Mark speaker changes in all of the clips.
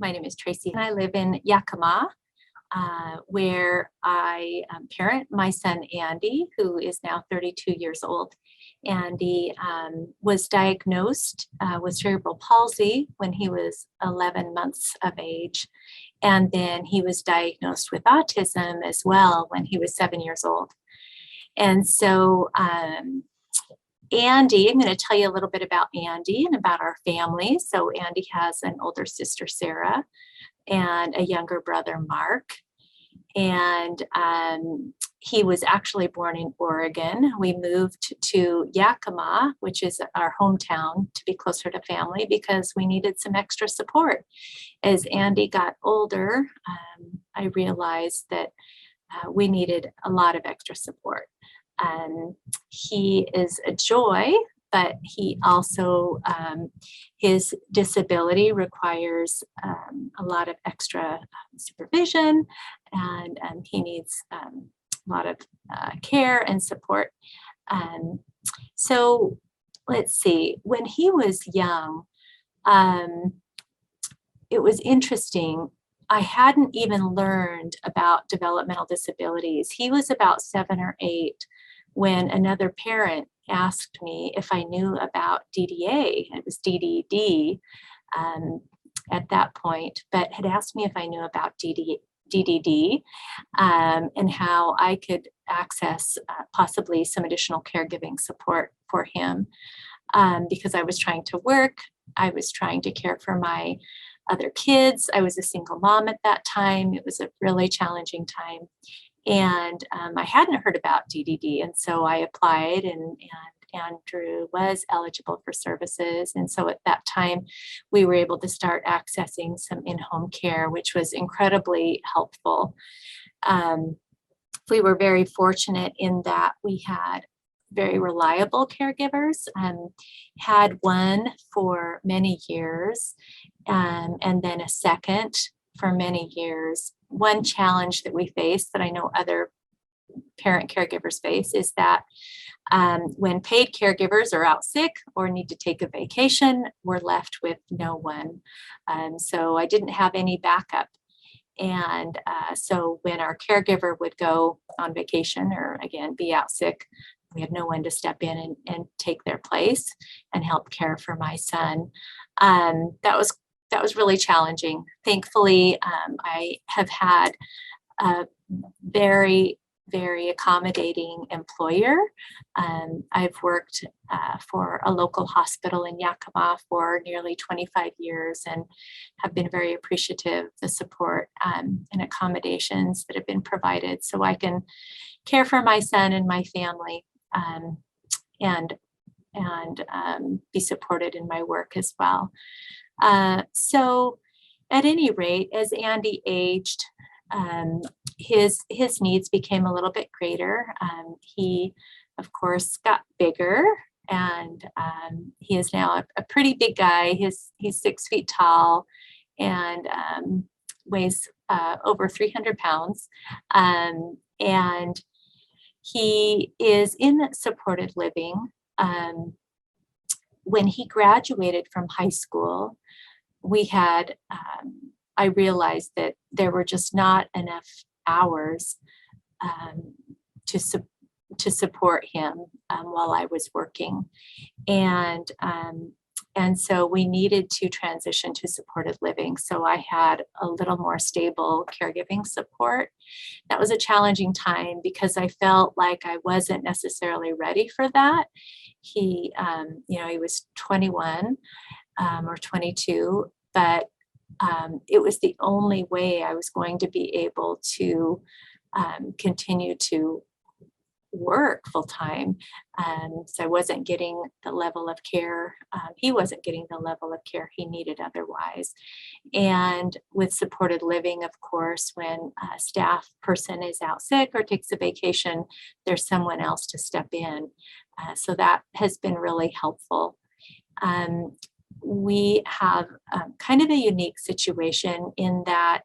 Speaker 1: My name is Tracie, and I live in Yakima, where I parent my son, Andy, who is now 32 years old. Andy was diagnosed with cerebral palsy when he was 11 months of age. And then he was diagnosed with autism as well when he was 7 years old. And so Andy, I'm going to tell you a little bit about Andy and about our family. So Andy has an older sister, Sarah, and a younger brother, Mark. And he was actually born in Oregon. We moved to Yakima, which is our hometown, to be closer to family because we needed some extra support. As Andy got older, I realized that we needed a lot of extra support. He is a joy, but he also, his disability requires a lot of extra supervision, and he needs a lot of care and support. So let's see, when he was young, it was interesting. I hadn't even learned about developmental disabilities. He was about 7 or 8 when another parent asked me if I knew about DDA. It was DDD at that point, but had asked me if I knew about DDD and how I could access possibly some additional caregiving support for him because I was trying to work. I was trying to care for my other kids. I was a single mom at that time. It was a really challenging time. And I hadn't heard about DDD. And so I applied, and Andrew was eligible for services. And so at that time, we were able to start accessing some in-home care, which was incredibly helpful. We were very fortunate in that we had very reliable caregivers, had one for many years, and then a second for many years. One challenge that we face that I know other parent caregivers face is that when paid caregivers are out sick or need to take a vacation, we're left with no one. So I didn't have any backup. And so when our caregiver would go on vacation or again be out sick, we had no one to step in and take their place and help care for my son. That was really challenging. Thankfully, I have had a very, very accommodating employer. I've worked for a local hospital in Yakima for nearly 25 years and have been very appreciative of the support and accommodations that have been provided so I can care for my son and my family and be supported in my work as well. So at any rate, as Andy aged, his needs became a little bit greater. He, of course, got bigger, and he is now a pretty big guy. He's 6 feet tall and weighs over 300 pounds. And he is in supported living. When he graduated from high school, I realized that there were just not enough hours to support him while I was working. And so we needed to transition to supported living. So I had a little more stable caregiving support. That was a challenging time because I felt like I wasn't necessarily ready for that. He was 21 or 22, but it was the only way I was going to be able to continue to work full time. So I wasn't getting the level of care. He wasn't getting the level of care he needed otherwise. And with supported living, of course, when a staff person is out sick or takes a vacation, there's someone else to step in. So that has been really helpful. We have kind of a unique situation in that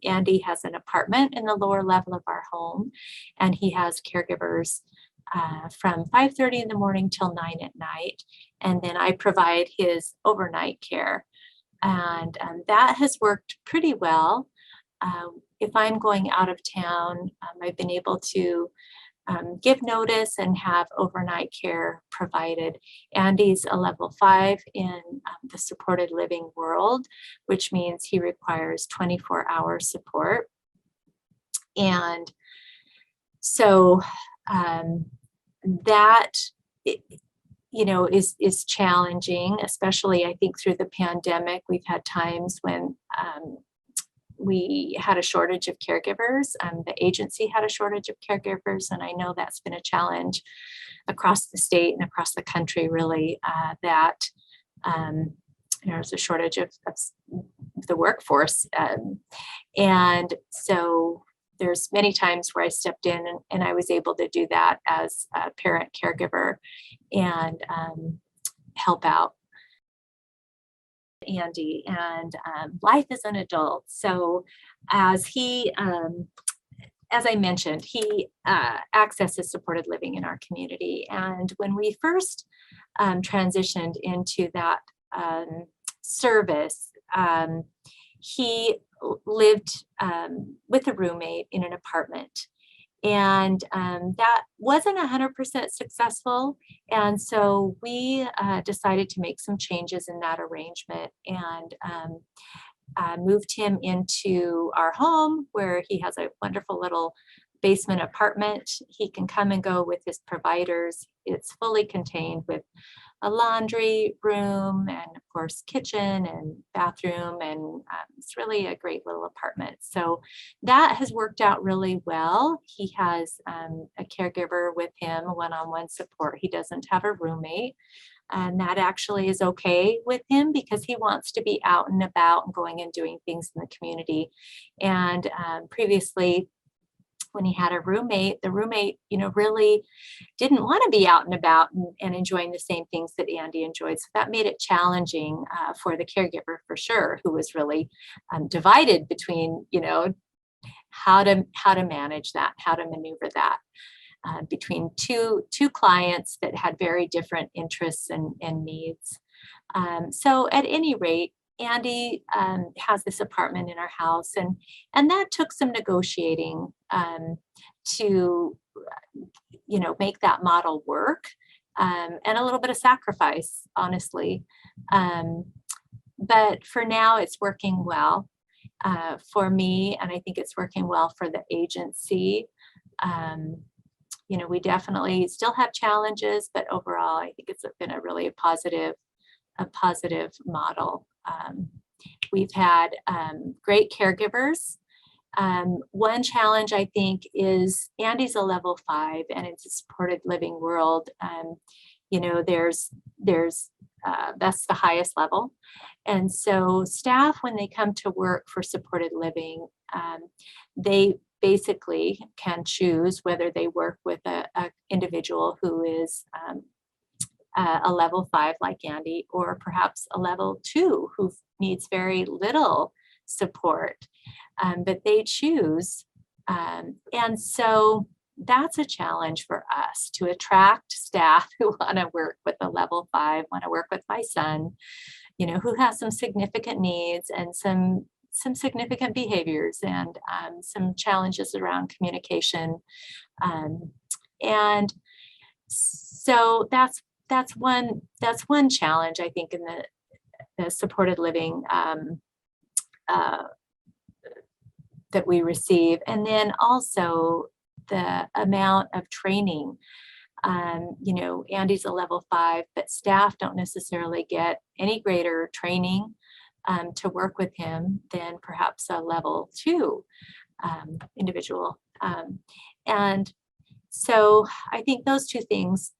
Speaker 1: Andy has an apartment in the lower level of our home, and he has caregivers from 5:30 in the morning till 9 at night. And then I provide his overnight care. And that has worked pretty well. If I'm going out of town, I've been able to give notice and have overnight care provided. Andy's a level 5 in the supported living world, which means he requires 24-hour support. And so that, is challenging, especially I think through the pandemic. We've had times when we had a shortage of caregivers. The agency had a shortage of caregivers, and I know that's been a challenge across the state and across the country, really, that there's a shortage of the workforce. And so there's many times where I stepped in and I was able to do that as a parent caregiver and help out Andy, and life as an adult. So as I mentioned, he accesses supported living in our community. And when we first transitioned into that service, he lived with a roommate in an apartment. And that wasn't 100% successful. And so we decided to make some changes in that arrangement and moved him into our home, where he has a wonderful little basement apartment. He can come and go with his providers. It's fully contained with a laundry room and, of course, kitchen and bathroom, and it's really a great little apartment. So that has worked out really well. He has a caregiver with him, one-on-one support. He doesn't have a roommate, and that actually is okay with him because he wants to be out and about and going and doing things in the community. And previously, when he had a roommate, the roommate, really didn't want to be out and about and enjoying the same things that Andy enjoyed. So that made it challenging for the caregiver, for sure, who was really divided between, how to manage that, how to maneuver that between two clients that had very different interests and needs. So at any rate, Andy has this apartment in our house, and that took some negotiating to, make that model work, and a little bit of sacrifice, honestly. But for now, it's working well for me, and I think it's working well for the agency. We definitely still have challenges, but overall, I think it's been a really positive model. We've had great caregivers. One challenge, I think, is Andy's a level 5 and it's a supported living world. There's that's the highest level. And so staff, when they come to work for supported living, they basically can choose whether they work with a individual who is a level 5 like Andy, or perhaps a level 2 who needs very little support, but they choose. And so that's a challenge for us, to attract staff who want to work with a level 5, want to work with my son, who has some significant needs and some significant behaviors, and some challenges around communication. And so that's one challenge, I think, in the supported living that we receive. And then also the amount of training. Andy's a level 5, but staff don't necessarily get any greater training to work with him than perhaps a level 2 individual. And so I think those two things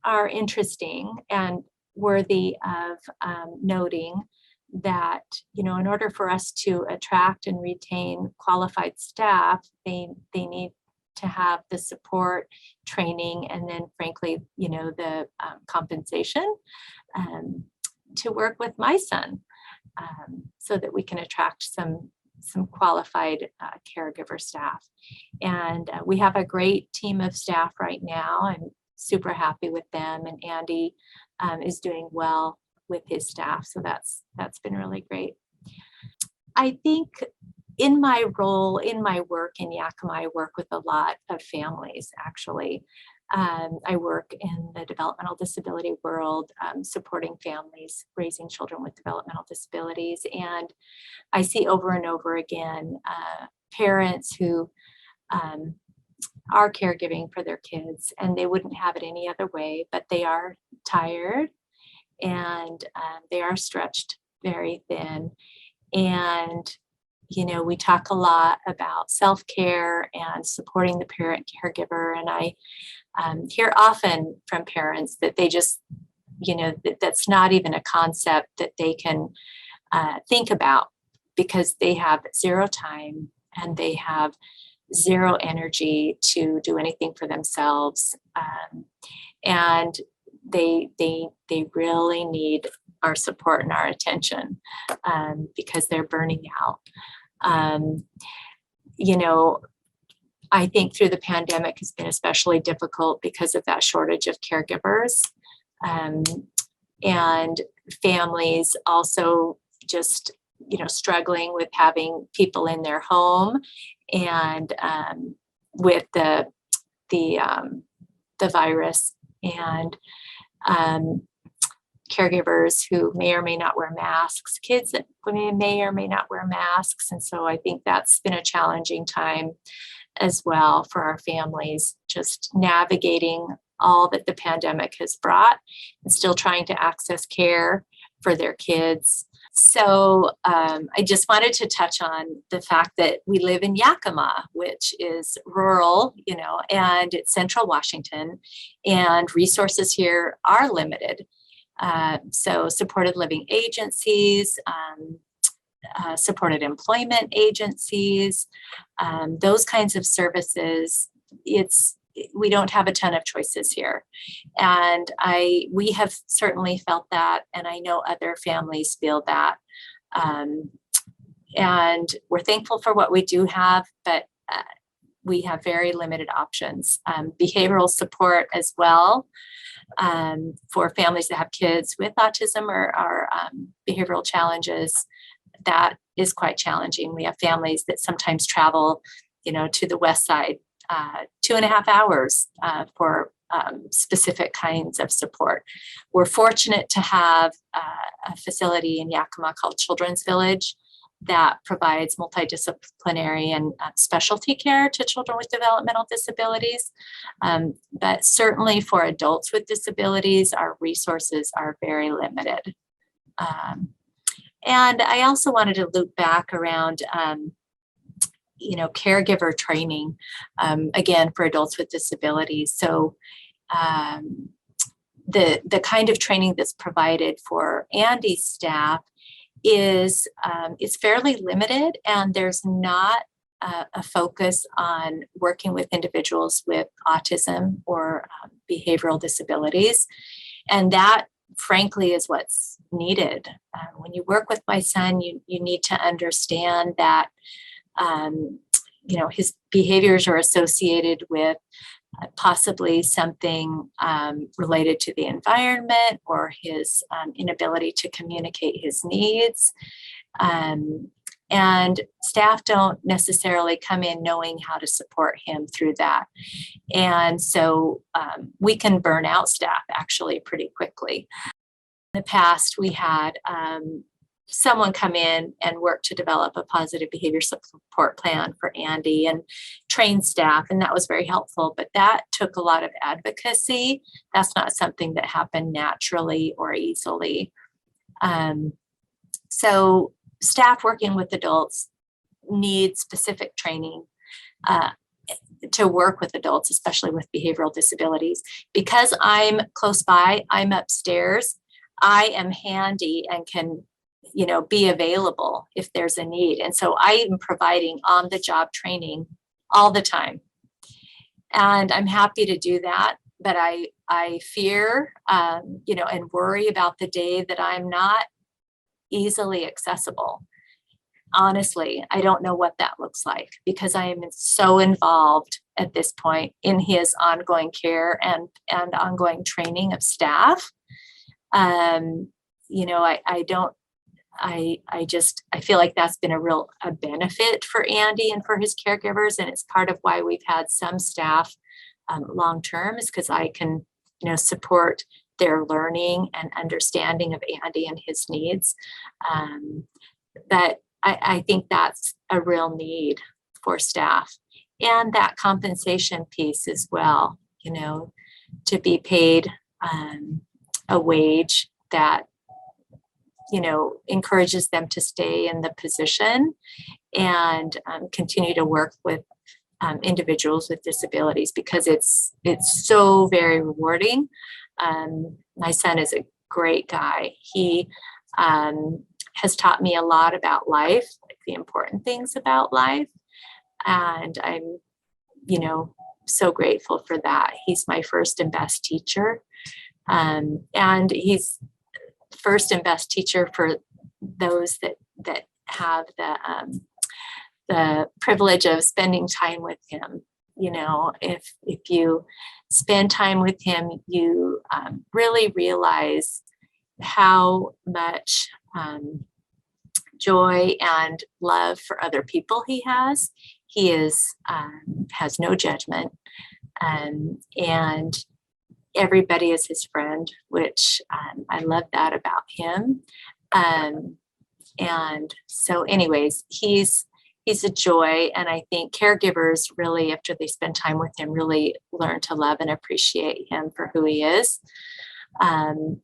Speaker 1: are interesting and worthy of noting, that, in order for us to attract and retain qualified staff, they need to have the support, training, and then frankly, the compensation to work with my son, so that we can attract some qualified caregiver staff. And we have a great team of staff right now. I'm super happy with them, and Andy is doing well with his staff. So that's been really great. I think in my role, in my work in Yakima, I work with a lot of families, actually. I work in the developmental disability world, supporting families, raising children with developmental disabilities. And I see over and over again parents who are caregiving for their kids, and they wouldn't have it any other way, but they are tired and they are stretched very thin. And we talk a lot about self-care and supporting the parent caregiver. And I hear often from parents that they just, that's not even a concept that they can think about, because they have zero time and they have zero energy to do anything for themselves. And they really need our support and our attention because they're burning out. I think through the pandemic has been especially difficult because of that shortage of caregivers, and families also just, struggling with having people in their home, and with the virus, and caregivers who may or may not wear masks, kids that may or may not wear masks. And so I think that's been a challenging time as well for our families, just navigating all that the pandemic has brought and still trying to access care for their kids. So I just wanted to touch on the fact that we live in Yakima, which is rural, and it's central Washington, and resources here are limited. So supported living agencies, supported employment agencies, those kinds of services, we don't have a ton of choices here. And we have certainly felt that, and I know other families feel that. And we're thankful for what we do have, but we have very limited options. Behavioral support as well, for families that have kids with autism or behavioral challenges, that is quite challenging. We have families that sometimes travel, to the west side, 2.5 hours for specific kinds of support. We're fortunate to have a facility in Yakima called Children's Village that provides multidisciplinary and specialty care to children with developmental disabilities. But certainly for adults with disabilities, our resources are very limited. And I also wanted to loop back around caregiver training, again, for adults with disabilities. So the kind of training that's provided for Andy's staff is fairly limited, and there's not a focus on working with individuals with autism or behavioral disabilities. And that, frankly, is what's needed. When you work with my son, you need to understand that his behaviors are associated with possibly something related to the environment or his inability to communicate his needs. And staff don't necessarily come in knowing how to support him through that. And so we can burn out staff actually pretty quickly. In the past, we had someone come in and work to develop a positive behavior support plan for Andy and train staff, and that was very helpful, but that took a lot of advocacy. That's not something that happened naturally or easily. So staff working with adults need specific training to work with adults, especially with behavioral disabilities. Because I'm close by, I'm upstairs, I am handy and can be available if there's a need. And so I am providing on-the-job training all the time. And I'm happy to do that, but I fear, and worry about the day that I'm not easily accessible. Honestly, I don't know what that looks like, because I am so involved at this point in his ongoing care and ongoing training of staff. I feel like that's been a benefit for Andy and for his caregivers. And it's part of why we've had some staff long-term, is because I can, support their learning and understanding of Andy and his needs. But I think that's a real need for staff, and that compensation piece as well, to be paid a wage that, encourages them to stay in the position and continue to work with individuals with disabilities, because it's so very rewarding. My son is a great guy. He has taught me a lot about life, like the important things about life. And I'm, so grateful for that. He's my first and best teacher. And he's first and best teacher for those that have the privilege of spending time with him. If you spend time with him, you really realize how much joy and love for other people he has. He has no judgment, and everybody is his friend, which I love that about him. And so anyways, he's a joy. And I think caregivers really, after they spend time with him, really learn to love and appreciate him for who he is. And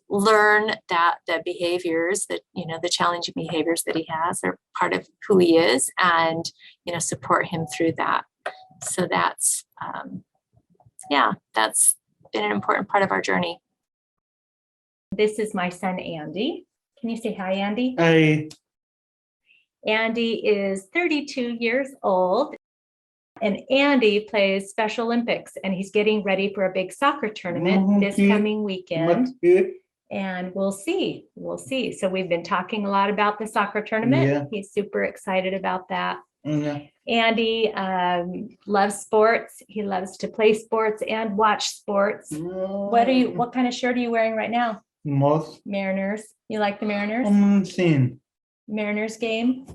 Speaker 1: learn that the behaviors that, the challenging behaviors that he has are part of who he is, and, support him through that. So that's been an important part of our journey. This is my son, Andy. Can you say hi, Andy?
Speaker 2: Hi.
Speaker 1: Andy is 32 years old, and Andy plays Special Olympics, and he's getting ready for a big soccer tournament this coming weekend. And we'll see. So we've been talking a lot about the soccer tournament. Yeah. He's super excited about that. Yeah. Andy loves sports. He loves to play sports and watch sports. What kind of shirt are you wearing right now? Mariners. You like the Mariners? Mariners game.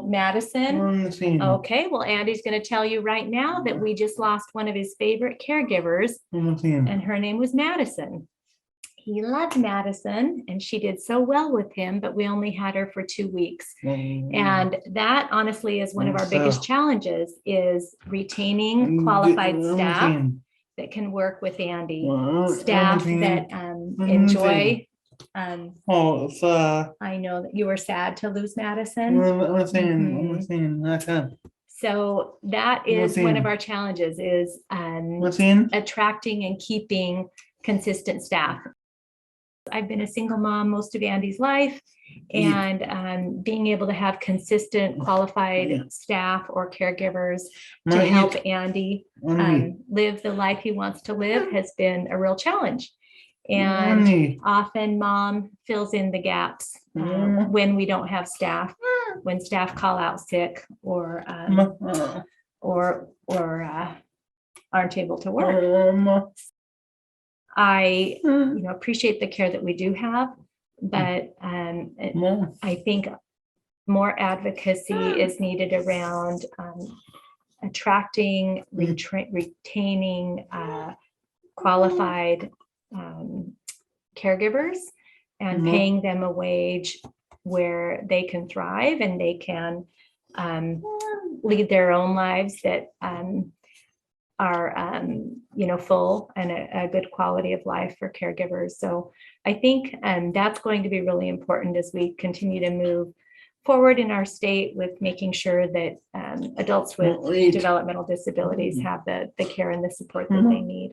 Speaker 1: Madison. Okay, well, Andy's going to tell you right now that we just lost one of his favorite caregivers, and her name was Madison. He loved Madison, and she did so well with him, but we only had her for 2 weeks. And that honestly is one of our biggest challenges, is retaining qualified staff that can work with Andy, staff that enjoy. I know that you were sad to lose Madison. So that is one of our challenges, is attracting and keeping consistent staff. I've been a single mom most of Andy's life, and being able to have consistent qualified staff or caregivers to help Andy live the life he wants to live has been a real challenge. And often mom fills in the gaps when we don't have staff, when staff call out sick or aren't able to work. I appreciate the care that we do have, but I think more advocacy is needed around attracting, retaining qualified caregivers, and paying them a wage where they can thrive and they can lead their own lives that are full and a good quality of life for caregivers. So I think that's going to be really important as we continue to move forward in our state with making sure that adults with developmental disabilities have the care and the support that they need.